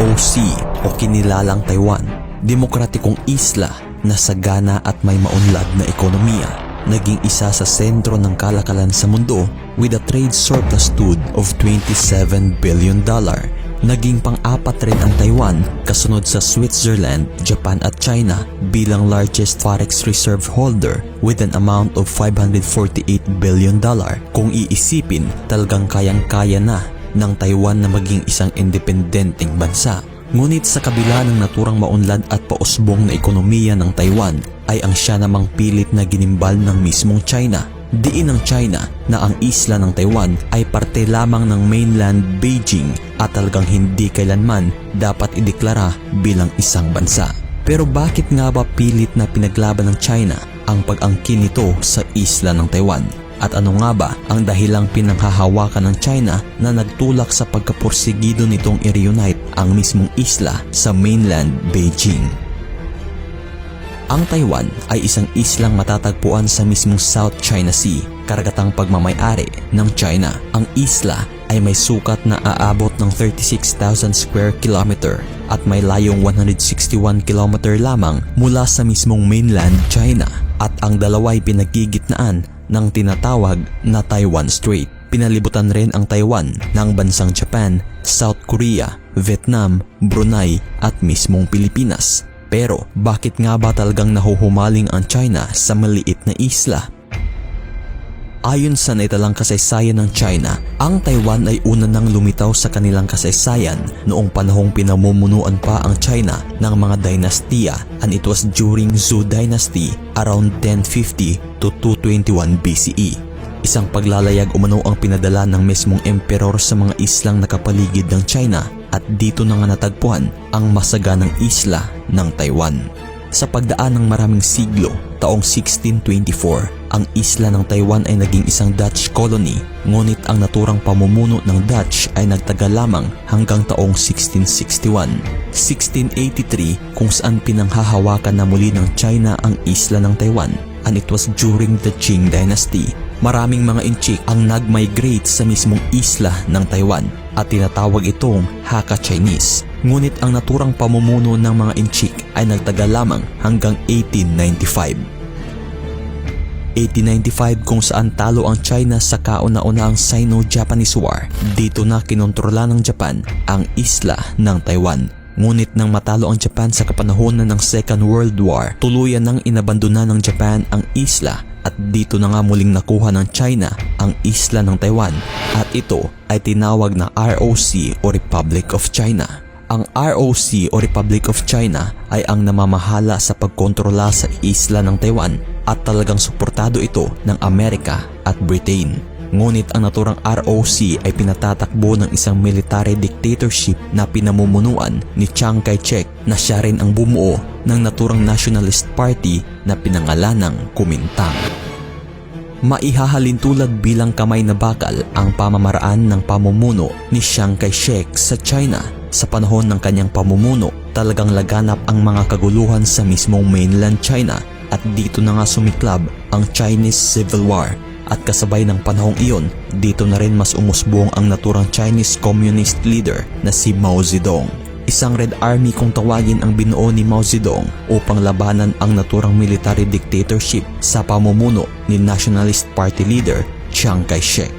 ROC o kinilalang Taiwan, demokratikong isla na sagana at may maunlad na ekonomiya. Naging isa sa sentro ng kalakalan sa mundo with a trade surplus of $27 billion. Naging pang-apat rin ang Taiwan kasunod sa Switzerland, Japan at China bilang largest forex reserve holder with an amount of $548 billion. Kung iisipin, talagang kayang-kaya na ng Taiwan na maging isang independenteng bansa. Ngunit sa kabila ng naturang maunlad at pausbong na ekonomiya ng Taiwan ay ang siya namang pilit na ginimbal ng mismong China. Diin ng China na ang isla ng Taiwan ay parte lamang ng mainland Beijing at talagang hindi kailanman dapat ideklara bilang isang bansa. Pero bakit nga ba pilit na pinaglaban ng China ang pag-angkin nito sa isla ng Taiwan? At ano nga ba ang dahilang pinanghahawakan ng China na nagtulak sa pagkapursigido nitong i-reunite ang mismong isla sa mainland Beijing? Ang Taiwan ay isang islang matatagpuan sa mismong South China Sea, karagatang pagmamay-ari ng China. Ang isla ay may sukat na aabot ng 36,000 square kilometer at may layong 161 kilometer lamang mula sa mismong mainland China, at ang dalawa'y pinagigitnaan ng tinatawag na Taiwan Strait. Pinalibutan rin ang Taiwan ng bansang Japan, South Korea, Vietnam, Brunei at mismong Pilipinas. Pero bakit nga ba talagang nahuhumaling ang China sa maliit na isla? Ayon sa naitalang kasaysayan ng China, ang Taiwan ay una nang lumitaw sa kanilang kasaysayan noong panahong pinamumunuan pa ang China ng mga dinastiya, and it was during Zhou Dynasty around 1050 to 221 BCE. Isang paglalayag umano ang pinadala ng mismong emperor sa mga islang nakapaligid ng China, at dito na nga natagpuan ang masaganang isla ng Taiwan. Sa pagdaan ng maraming siglo, taong 1624, ang isla ng Taiwan ay naging isang Dutch colony, ngunit ang naturang pamumuno ng Dutch ay nagtagal lamang hanggang taong 1661. 1683 kung saan pinanghahawakan na muli ng China ang isla ng Taiwan, and it was during the Qing Dynasty. Maraming mga Inchik ang nag-migrate sa mismong isla ng Taiwan at tinatawag itong Hakka Chinese. Ngunit ang naturang pamumuno ng mga Inchik ay nagtagal lamang hanggang 1895. 1895 kung saan talo ang China sa kauna-unahang Sino-Japanese War. Dito na kinontrola ng Japan ang isla ng Taiwan. Ngunit nang matalo ang Japan sa kapanahonan ng Second World War, tuluyan nang inabandona ng Japan ang isla, at dito na nga muling nakuha ng China ang isla ng Taiwan, at ito ay tinawag na ROC o Republic of China. Ang ROC o Republic of China ay ang namamahala sa pagkontrola sa isla ng Taiwan, at talagang suportado ito ng Amerika at Britain. Ngunit ang naturang ROC ay pinatatakbo ng isang military dictatorship na pinamumunuan ni Chiang Kai-shek, na siya rin ang bumuo ng naturang Nationalist Party na pinangalanang Kuomintang. Maihahalintulad bilang kamay na bakal ang pamamaraan ng pamumuno ni Chiang Kai-shek sa China. Sa panahon ng kanyang pamumuno, talagang laganap ang mga kaguluhan sa mismong mainland China, at dito na nga sumiklab ang Chinese Civil War. At kasabay ng panahong iyon, dito na rin mas umusbong ang naturang Chinese communist leader na si Mao Zedong. Isang Red Army kung tawagin ang binuo ni Mao Zedong upang labanan ang naturang military dictatorship sa pamumuno ni Nationalist Party leader Chiang Kai-shek.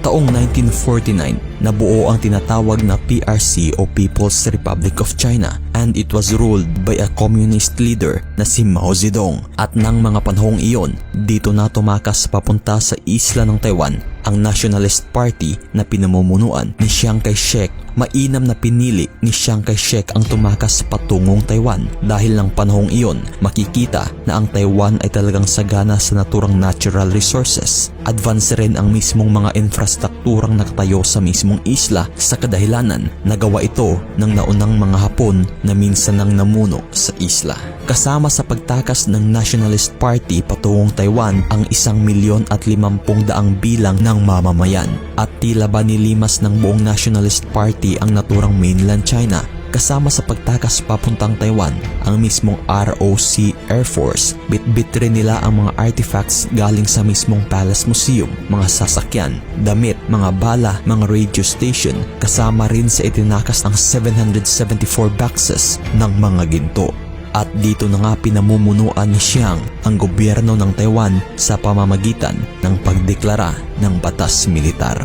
Taong 1949, nabuo ang tinatawag na PRC o People's Republic of China, and it was ruled by a communist leader na si Mao Zedong. At nang mga panahong iyon, dito na tumakas papunta sa isla ng Taiwan ang Nationalist Party na pinamumunuan ni Chiang Kai-shek. Mainam na pinili ni Chiang Kai-shek ang tumakas patungong Taiwan dahil ng panahong iyon makikita na ang Taiwan ay talagang sagana sa naturang natural resources. Advance rin ang mismong mga infrastrukturang nakatayo sa mismong isla, sa kadahilanan nagawa ito ng naunang mga Hapon na minsan nang namuno sa isla. Kasama sa pagtakas ng Nationalist Party patungong Taiwan ang 1,500,000 bilang ng mamamayan, at tila ba nilimas ng buong Nationalist Party ang naturang mainland China Kasama sa pagtakas papuntang Taiwan ang mismong ROC Air Force. Bitbit rin nila ang mga artifacts galing sa mismong Palace Museum, mga sasakyan, damit, mga bala, mga radio station, kasama rin sa itinakas ang 774 boxes ng mga ginto. At dito na nga pinamumunuan ni Chiang ang gobyerno ng Taiwan sa pamamagitan ng pagdeklara ng batas militar.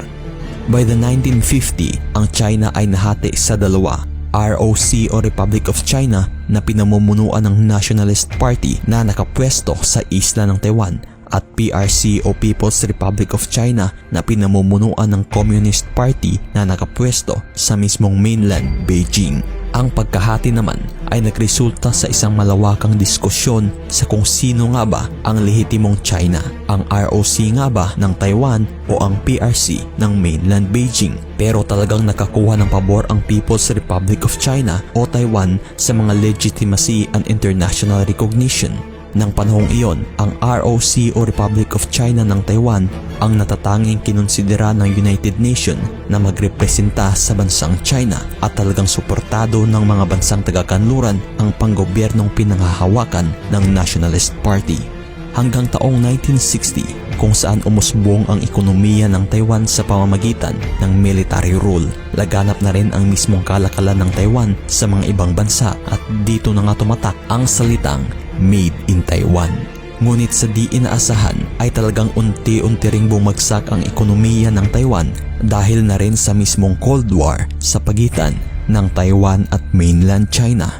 By the 1950, ang China ay nahati sa dalawa, ROC o Republic of China na pinamumunuan ng Nationalist Party na nakapwesto sa isla ng Taiwan at PRC o People's Republic of China na pinamumunuan ng Communist Party na nakapwesto sa mismong mainland Beijing. Ang pagkahati naman ay nagresulta sa isang malawakang diskusyon sa kung sino nga ba ang lehitimong China, ang ROC nga ba ng Taiwan o ang PRC ng mainland Beijing. Pero talagang nakakuha ng pabor ang People's Republic of China o Taiwan sa mga legitimacy and international recognition. Nang panahong iyon, ang ROC o Republic of China ng Taiwan ang natatanging kinonsidera ng United Nations na magrepresenta sa bansang China at talagang suportado ng mga bansang taga-kanluran ang panggobyernong pinanghahawakan ng Nationalist Party. Hanggang taong 1960 kung saan umusbong ang ekonomiya ng Taiwan sa pamamagitan ng military rule. Laganap na rin ang mismong kalakalan ng Taiwan sa mga ibang bansa at dito na nga tumatak ang salitang Made in Taiwan. Ngunit sa di inaasahan ay talagang unti-unti ring bumagsak ang ekonomiya ng Taiwan dahil na rin sa mismong Cold War sa pagitan ng Taiwan at mainland China.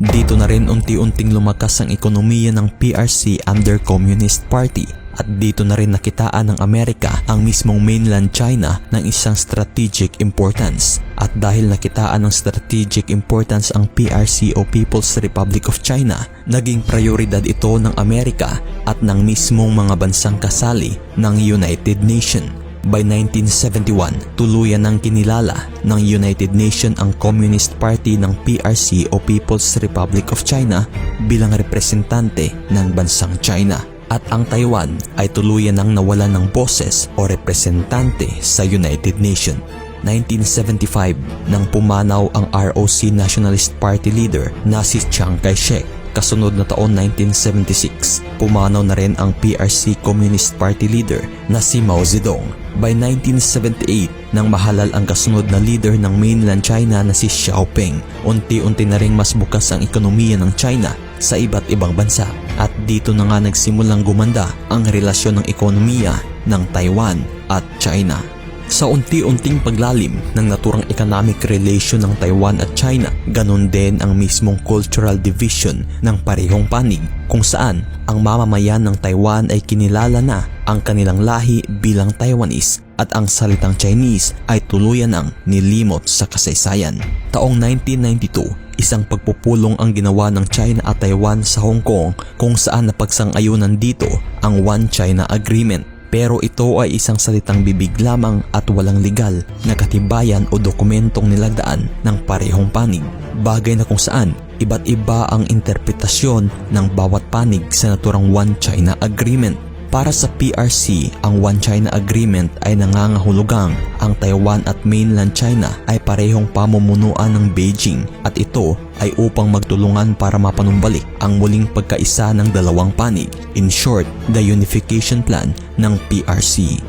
Dito na rin unti-unting lumakas ang ekonomiya ng PRC under Communist Party at dito na rin nakitaan ng Amerika ang mismong mainland China ng isang strategic importance. At dahil nakitaan ng strategic importance ang PRC o People's Republic of China, naging prioridad ito ng Amerika at ng mismong mga bansang kasali ng United Nations. By 1971, tuluyan ng kinilala ng United Nations ang Communist Party ng PRC o People's Republic of China bilang representante ng bansang China. At ang Taiwan ay tuluyan ng nawalan ng boses o representante sa United Nations. 1975 nang pumanaw ang ROC Nationalist Party leader na si Chiang Kai-shek. Kasunod na taon 1976, pumanaw na rin ang PRC Communist Party leader na si Mao Zedong. By 1978, nang mahalal ang kasunod na leader ng mainland China na si Xiaoping, unti-unti na ring mas bukas ang ekonomiya ng China sa iba't ibang bansa at dito na nga nagsimulang gumanda ang relasyon ng ekonomiya ng Taiwan at China. Sa unti-unting paglalim ng naturang economic relation ng Taiwan at China, ganun din ang mismong cultural division ng parehong panig kung saan ang mamamayan ng Taiwan ay kinilala na ang kanilang lahi bilang Taiwanese at ang salitang Chinese ay tuluyan ng nilimot sa kasaysayan. Taong 1992, isang pagpupulong ang ginawa ng China at Taiwan sa Hong Kong kung saan napagsang-ayunan dito ang One China Agreement. Pero ito ay isang salitang bibig lamang at walang legal na katibayan o dokumentong nilagdaan ng parehong panig. Bagay na kung saan iba't iba ang interpretasyon ng bawat panig sa naturang One China Agreement. Para sa PRC, ang One China Agreement ay nangangahulugang ang Taiwan at mainland China ay parehong pamumunuan ng Beijing at ito ay upang magtulungan para mapanumbalik ang muling pagkaisa ng dalawang panig. In short, the unification plan ng PRC.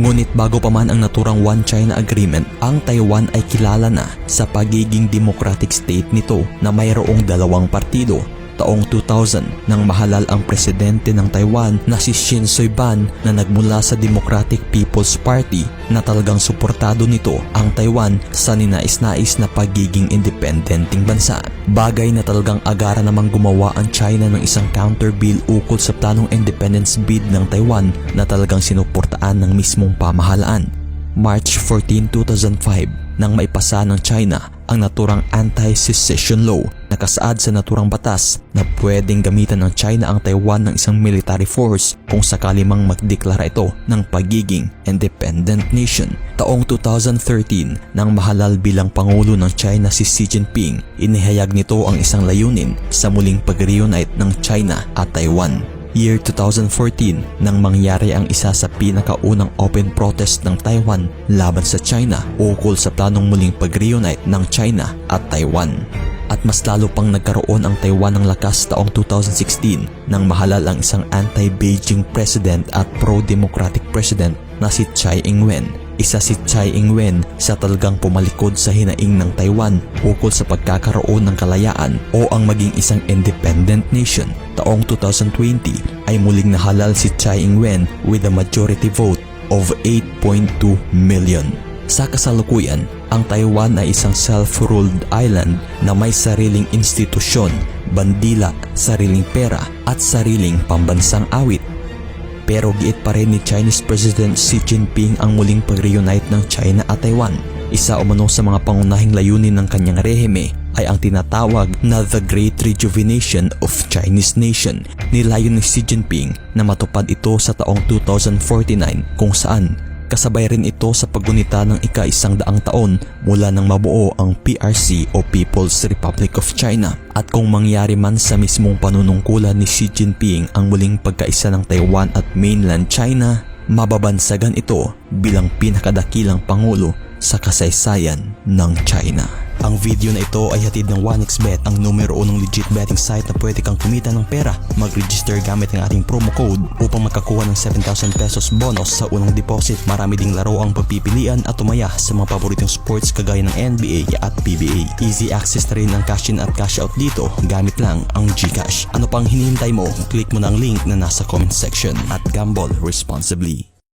Ngunit bago pa man ang naturang One China Agreement, ang Taiwan ay kilala na sa pagiging democratic state nito na mayroong dalawang partido. Taong 2000 nang mahalal ang presidente ng Taiwan na si Shin Soy-ban na nagmula sa Democratic People's Party na talagang suportado nito ang Taiwan sa ninais-nais na pagiging independenting bansa. Bagay na talagang agara namang gumawa ang China ng isang counter bill ukol sa planong independence bid ng Taiwan na talagang sinuportaan ng mismong pamahalaan. March 14, 2005 nang maipasa ng China ang naturang anti-secession law na kasaad sa naturang batas na pwedeng gamitan ng China ang Taiwan ng isang military force kung sakali mang magdeklara ito ng pagiging independent nation. Taong 2013 nang mahalal bilang Pangulo ng China si Xi Jinping, inihayag nito ang isang layunin sa muling pag-reunite ng China at Taiwan. Year 2014 nang mangyari ang isa sa pinakaunang open protest ng Taiwan laban sa China ukol sa planong muling pag-reunite ng China at Taiwan. At mas lalo pang nagkaroon ang Taiwan ng lakas taong 2016 nang mahalal ang isang anti-Beijing president at pro-democratic president na si Tsai Ing-wen. Isa si Tsai Ing-wen sa talagang pumalikod sa hinaing ng Taiwan ukol sa pagkakaroon ng kalayaan o ang maging isang independent nation. Taong 2020 ay muling nahalal si Tsai Ing-wen with a majority vote of 8.2 million. Sa kasalukuyan, ang Taiwan ay isang self-ruled island na may sariling institusyon, bandila, sariling pera at sariling pambansang awit. Pero giit pa rin ni Chinese President Xi Jinping ang muling pag-reunite ng China at Taiwan. Isa umano sa mga pangunahing layunin ng kanyang rehime ay ang tinatawag na The Great Rejuvenation of Chinese Nation. Nilayon ni Xi Jinping na matupad ito sa taong 2049 kung saan kasabay rin ito sa paggunita ng ika-100 taon mula nang mabuo ang PRC o People's Republic of China. At kung mangyari man sa mismong panunungkulan ni Xi Jinping ang muling pagkaisa ng Taiwan at mainland China, mababansagan ito bilang pinakadakilang pangulo sa kasaysayan ng China. Ang video na ito ay hatid ng 1xBet, ang numero 1 legit betting site na pwede kang kumita ng pera. Mag-register gamit ang ating promo code upang makakuha ng 7,000 pesos bonus sa unang deposit. Marami ding laro ang pagpipilian at tumaya sa mga paboritong sports kagaya ng NBA at PBA. Easy access na rin ang cash in at cash out dito gamit lang ang GCash. Ano pang hinihintay mo? Click mo na ang link na nasa comment section at gamble responsibly.